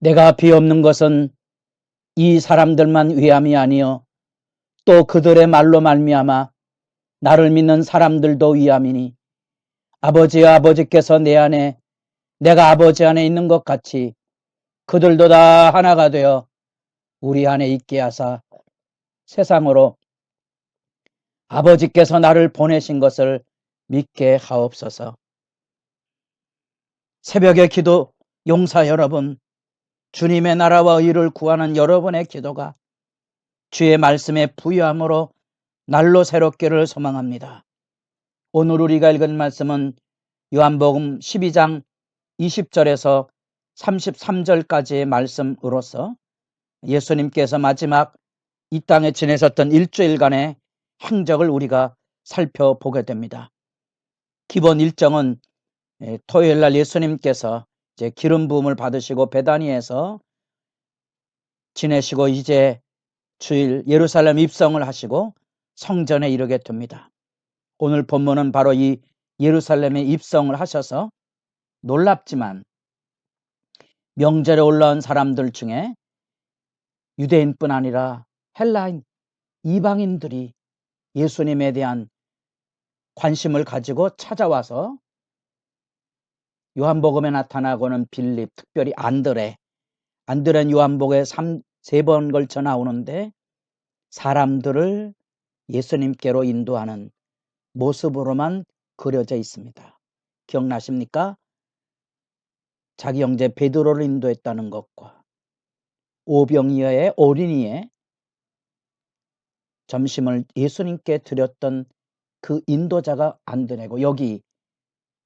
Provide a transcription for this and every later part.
내가 비옵는 것은 이 사람들만 위함이 아니요 또 그들의 말로 말미암아 나를 믿는 사람들도 위함이니 아버지와 아버지께서 내 안에 내가 아버지 안에 있는 것 같이 그들도 다 하나가 되어 우리 안에 있게 하사 세상으로 아버지께서 나를 보내신 것을 믿게 하옵소서. 새벽의 기도 용사 여러분, 주님의 나라와 의를 구하는 여러분의 기도가 주의 말씀의 부유함으로 날로 새롭기를 소망합니다. 오늘 우리가 읽은 말씀은 요한복음 12장 20절에서 33절까지의 말씀으로서 예수님께서 마지막 이 땅에 지내셨던 일주일간의 행적을 우리가 살펴보게 됩니다. 기본 일정은 토요일날 예수님께서 이제 기름 부음을 받으시고 베다니에서 지내시고 이제 주일 예루살렘 입성을 하시고 성전에 이르게 됩니다. 오늘 본문은 바로 이 예루살렘에 입성을 하셔서 놀랍지만 명절에 올라온 사람들 중에 유대인뿐 아니라 헬라인 이방인들이 예수님에 대한 관심을 가지고 찾아와서 요한복음에 나타나고는 빌립, 특별히 안드레는 요한복음에 3번 걸쳐 나오는데 사람들을 예수님께로 인도하는 모습으로만 그려져 있습니다. 기억나십니까? 자기 형제 베드로를 인도했다는 것과 오병이어의 어린이의 점심을 예수님께 드렸던 그 인도자가 안드레고 여기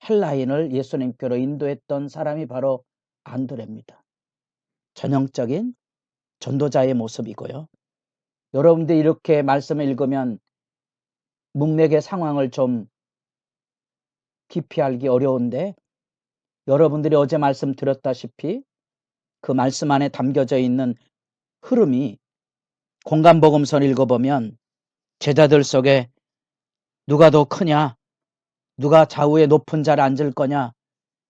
헬라인을 예수님께로 인도했던 사람이 바로 안드레입니다. 전형적인 전도자의 모습이고요. 여러분들 이렇게 말씀을 읽으면 문맥의 상황을 좀 깊이 알기 어려운데 여러분들이 어제 말씀 드렸다시피 그 말씀 안에 담겨져 있는 흐름이 공간복음서를 읽어보면 제자들 속에 누가 더 크냐, 누가 좌우에 높은 자리에 앉을 거냐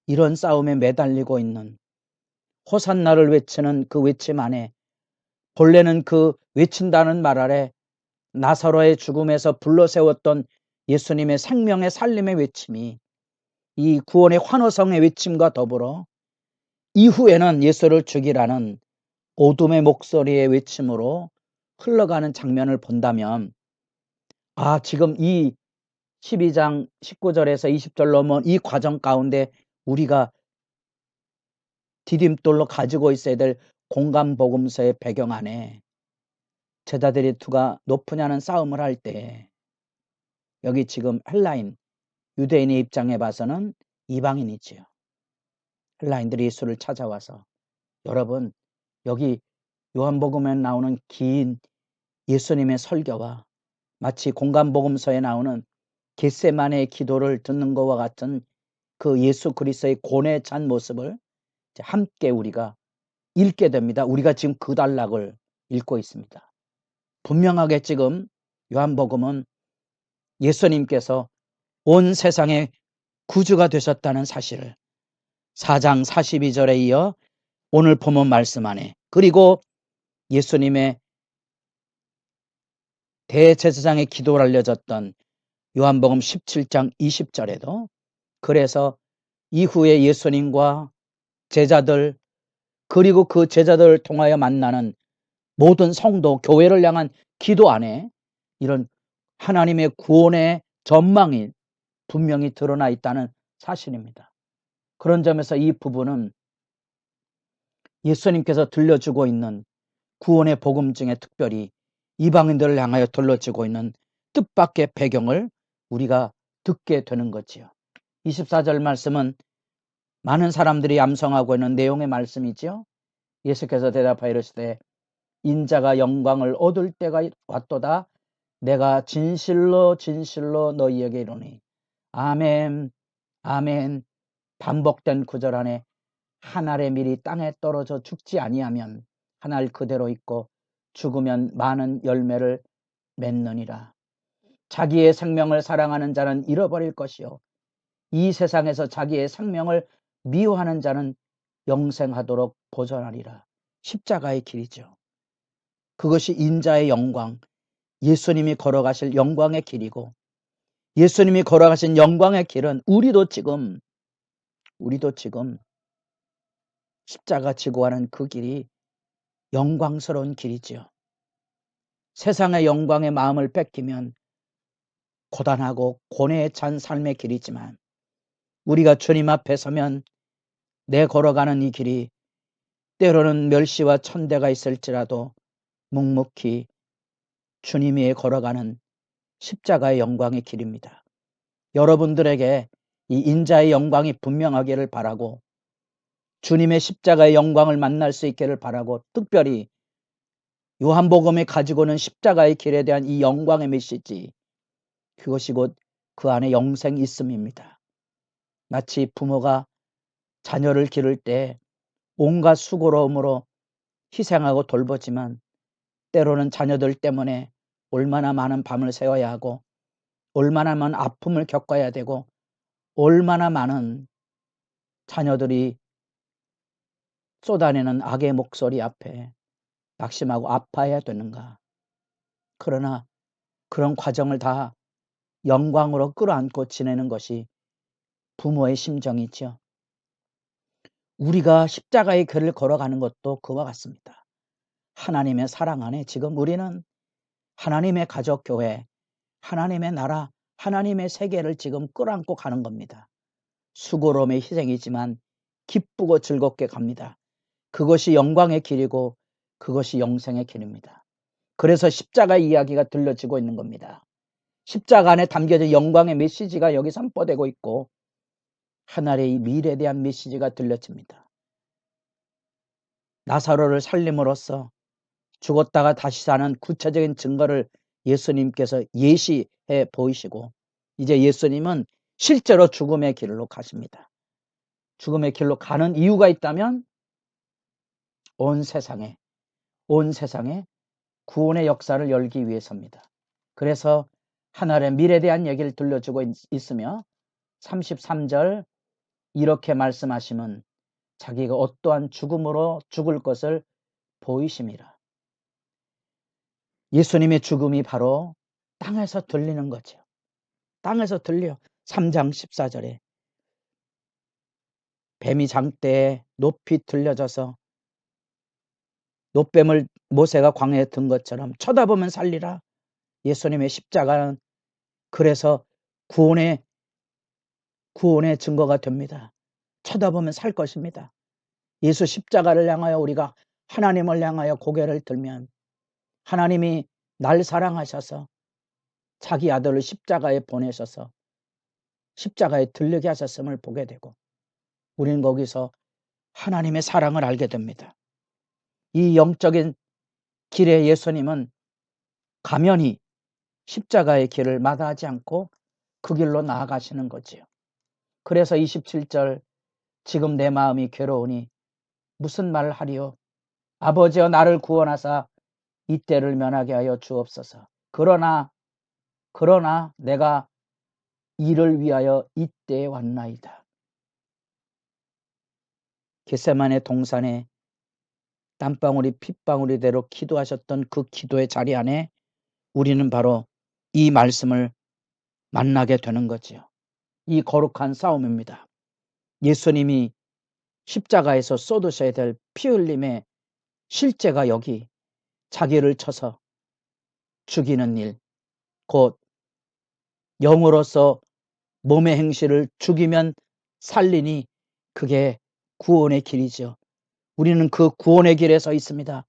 이런 싸움에 매달리고 있는 호산나를 외치는 그 외침 안에 본래는 그 외친다는 말 아래 나사로의 죽음에서 불러세웠던 예수님의 생명의 살림의 외침이 이 구원의 환호성의 외침과 더불어 이후에는 예수를 죽이라는 어둠의 목소리의 외침으로 흘러가는 장면을 본다면 지금 이 12장 19절에서 20절 넘은 이 과정 가운데 우리가 디딤돌로 가지고 있어야 될 공간복음서의 배경 안에 제자들이 누가 높으냐는 싸움을 할 때 여기 지금 헬라인, 유대인의 입장에 봐서는 이방인이지요. 헬라인들이 예수를 찾아와서 여러분 여기 요한복음에 나오는 긴 예수님의 설교와 마치 공간복음서에 나오는 겟세마네의 기도를 듣는 것과 같은 그 예수 그리스도의 고뇌에 찬 모습을 함께 우리가 읽게 됩니다. 우리가 지금 그 단락을 읽고 있습니다. 분명하게 지금 요한복음은 예수님께서 온 세상의 구주가 되셨다는 사실을 4장 42절에 이어 오늘 본문 말씀 안에 그리고 예수님의 대제사장의 기도를 알려졌던 요한복음 17장 20절에도 그래서 이후에 예수님과 제자들 그리고 그 제자들을 통하여 만나는 모든 성도 교회를 향한 기도 안에 이런 하나님의 구원의 전망이 분명히 드러나 있다는 사실입니다. 그런 점에서 이 부분은 예수님께서 들려주고 있는 구원의 복음 중에 특별히 이방인들을 향하여 들려주고 있는 뜻밖의 배경을 우리가 듣게 되는 거지요. 24절 말씀은 많은 사람들이 암송하고 있는 내용의 말씀이지요. 예수께서 대답하여 이르시되 인자가 영광을 얻을 때가 왔도다. 내가 진실로 진실로 너희에게 이르노니 아멘 아멘. 반복된 구절 안에 한 알의 밀이 땅에 떨어져 죽지 아니하면 한 알 그대로 있고 죽으면 많은 열매를 맺느니라. 자기의 생명을 사랑하는 자는 잃어버릴 것이요 이 세상에서 자기의 생명을 미워하는 자는 영생하도록 보존하리라. 십자가의 길이죠. 그것이 인자의 영광, 예수님이 걸어가실 영광의 길이고, 예수님이 걸어가신 영광의 길은 우리도 지금 십자가 지고 가는 그 길이 영광스러운 길이지요. 세상의 영광의 마음을 뺏기면 고단하고 고뇌에 찬 삶의 길이지만, 우리가 주님 앞에 서면 내 걸어가는 이 길이 때로는 멸시와 천대가 있을지라도 묵묵히 주님이 걸어가는 십자가의 영광의 길입니다. 여러분들에게 이 인자의 영광이 분명하기를 바라고, 주님의 십자가의 영광을 만날 수 있기를 바라고, 특별히 요한복음이 가지고 오는 십자가의 길에 대한 이 영광의 메시지, 그것이 곧 그 안에 영생이 있음입니다. 마치 부모가 자녀를 기를 때 온갖 수고로움으로 희생하고 돌보지만, 때로는 자녀들 때문에 얼마나 많은 밤을 새워야 하고, 얼마나 많은 아픔을 겪어야 되고, 얼마나 많은 자녀들이 쏟아내는 악의 목소리 앞에 낙심하고 아파해야 되는가. 그러나 그런 과정을 다 영광으로 끌어안고 지내는 것이 부모의 심정이죠. 우리가 십자가의 길을 걸어가는 것도 그와 같습니다. 하나님의 사랑 안에 지금 우리는 하나님의 가족 교회, 하나님의 나라, 하나님의 세계를 지금 끌어안고 가는 겁니다. 수고로움의 희생이지만 기쁘고 즐겁게 갑니다. 그것이 영광의 길이고 그것이 영생의 길입니다. 그래서 십자가 이야기가 들려지고 있는 겁니다. 십자가 안에 담겨진 영광의 메시지가 여기 선포되고 있고, 하나님의 미래에 대한 메시지가 들려집니다. 나사로를 살림으로써 죽었다가 다시 사는 구체적인 증거를 예수님께서 예시해 보이시고, 이제 예수님은 실제로 죽음의 길로 가십니다. 죽음의 길로 가는 이유가 있다면 온 세상에 구원의 역사를 열기 위해서입니다. 그래서 하나님의 미래에 대한 얘기를 들려주고 있으며, 33절 이렇게 말씀하시면 자기가 어떠한 죽음으로 죽을 것을 보이심이라. 예수님의 죽음이 바로 땅에서 들리는 거죠. 땅에서 들려. 3장 14절에 뱀이 장대에 높이 들려져서 노뱀을 모세가 광야에 든 것처럼 쳐다보면 살리라. 예수님의 십자가는 그래서 구원의 증거가 됩니다. 쳐다보면 살 것입니다. 예수 십자가를 향하여 우리가 하나님을 향하여 고개를 들면 하나님이 날 사랑하셔서 자기 아들을 십자가에 보내셔서 십자가에 들리게 하셨음을 보게 되고, 우리는 거기서 하나님의 사랑을 알게 됩니다. 이 영적인 길에 예수님은 가면히 십자가의 길을 마다하지 않고 그 길로 나아가시는 거지요. 그래서 27절 지금 내 마음이 괴로우니 무슨 말을 하리요. 아버지여 나를 구원하사 이 때를 면하게 하여 주옵소서. 그러나 내가 이를 위하여 이때에 왔나이다. 겟세마네 동산에 땀방울이 핏방울이대로 기도하셨던 그 기도의 자리 안에 우리는 바로 이 말씀을 만나게 되는 거지요. 이 거룩한 싸움입니다. 예수님이 십자가에서 쏟으셔야 될 피 흘림의 실제가 여기 자기를 쳐서 죽이는 일, 곧 영으로서 몸의 행실을 죽이면 살리니 그게 구원의 길이죠. 우리는 그 구원의 길에 서 있습니다.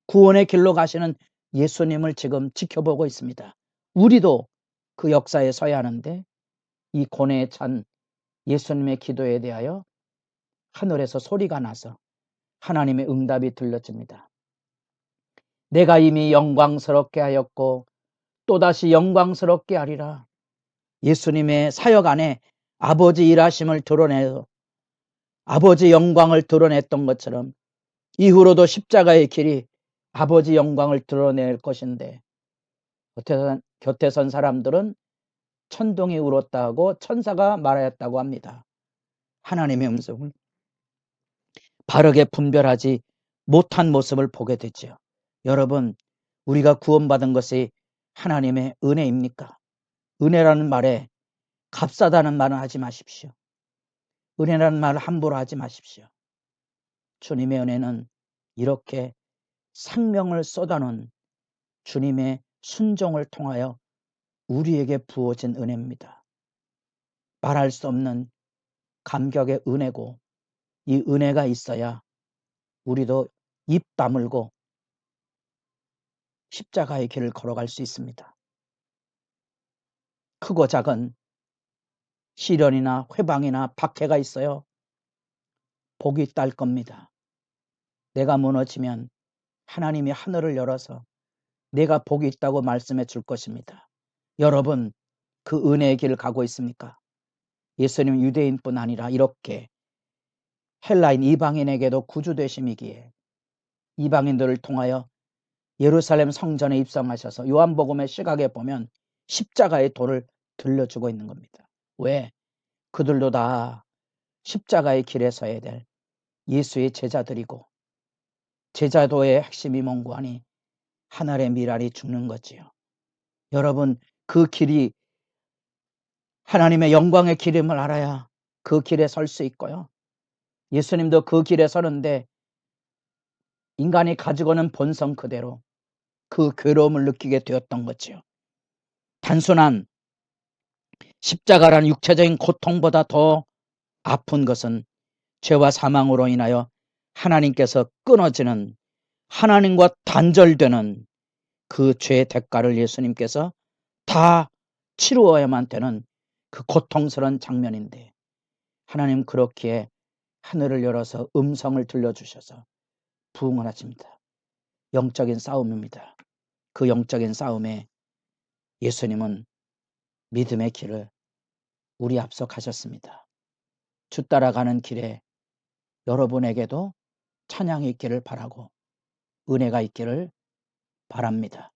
구원의 길로 가시는 예수님을 지금 지켜보고 있습니다. 우리도 그 역사에 서야 하는데, 이 고뇌에 찬 예수님의 기도에 대하여 하늘에서 소리가 나서 하나님의 응답이 들려집니다. 내가 이미 영광스럽게 하였고 또다시 영광스럽게 하리라. 예수님의 사역 안에 아버지 일하심을 드러내서 아버지 영광을 드러냈던 것처럼 이후로도 십자가의 길이 아버지 영광을 드러낼 것인데, 곁에 선 사람들은 천둥이 울었다고 천사가 말하였다고 합니다. 하나님의 음성을 바르게 분별하지 못한 모습을 보게 되지요. 여러분, 우리가 구원받은 것이 하나님의 은혜입니까? 은혜라는 말에 값싸다는 말은 하지 마십시오. 은혜라는 말을 함부로 하지 마십시오. 주님의 은혜는 이렇게 생명을 쏟아놓은 주님의 순종을 통하여 우리에게 부어진 은혜입니다. 말할 수 없는 감격의 은혜고, 이 은혜가 있어야 우리도 입 다물고 십자가의 길을 걸어갈 수 있습니다. 크고 작은 시련이나 회방이나 박해가 있어요. 복이 딸 겁니다. 내가 무너지면 하나님이 하늘을 열어서 내가 복이 있다고 말씀해 줄 것입니다. 여러분, 그 은혜의 길을 가고 있습니까? 예수님 유대인뿐 아니라 이렇게 헬라인 이방인에게도 구주 되심이기에 이방인들을 통하여 예루살렘 성전에 입성하셔서 요한복음의 시각에 보면 십자가의 돌을 들려주고 있는 겁니다. 왜? 그들도 다 십자가의 길에 서야 될 예수의 제자들이고, 제자도의 핵심이 뭔고 하니 하늘의 미랄이 죽는 거지요. 여러분, 그 길이 하나님의 영광의 길임을 알아야 그 길에 설 수 있고요. 예수님도 그 길에 서는데 인간이 가지고는 본성 그대로 그 괴로움을 느끼게 되었던 거지요. 단순한 십자가라는 육체적인 고통보다 더 아픈 것은 죄와 사망으로 인하여 하나님께서 끊어지는, 하나님과 단절되는 그 죄의 대가를 예수님께서 다 치루어야만 되는 그 고통스러운 장면인데, 하나님 그렇기에 하늘을 열어서 음성을 들려주셔서 부흥을 하십니다. 영적인 싸움입니다. 그 영적인 싸움에 예수님은 믿음의 길을 우리 앞서 가셨습니다. 주 따라가는 길에 여러분에게도 찬양이 있기를 바라고 은혜가 있기를 바랍니다.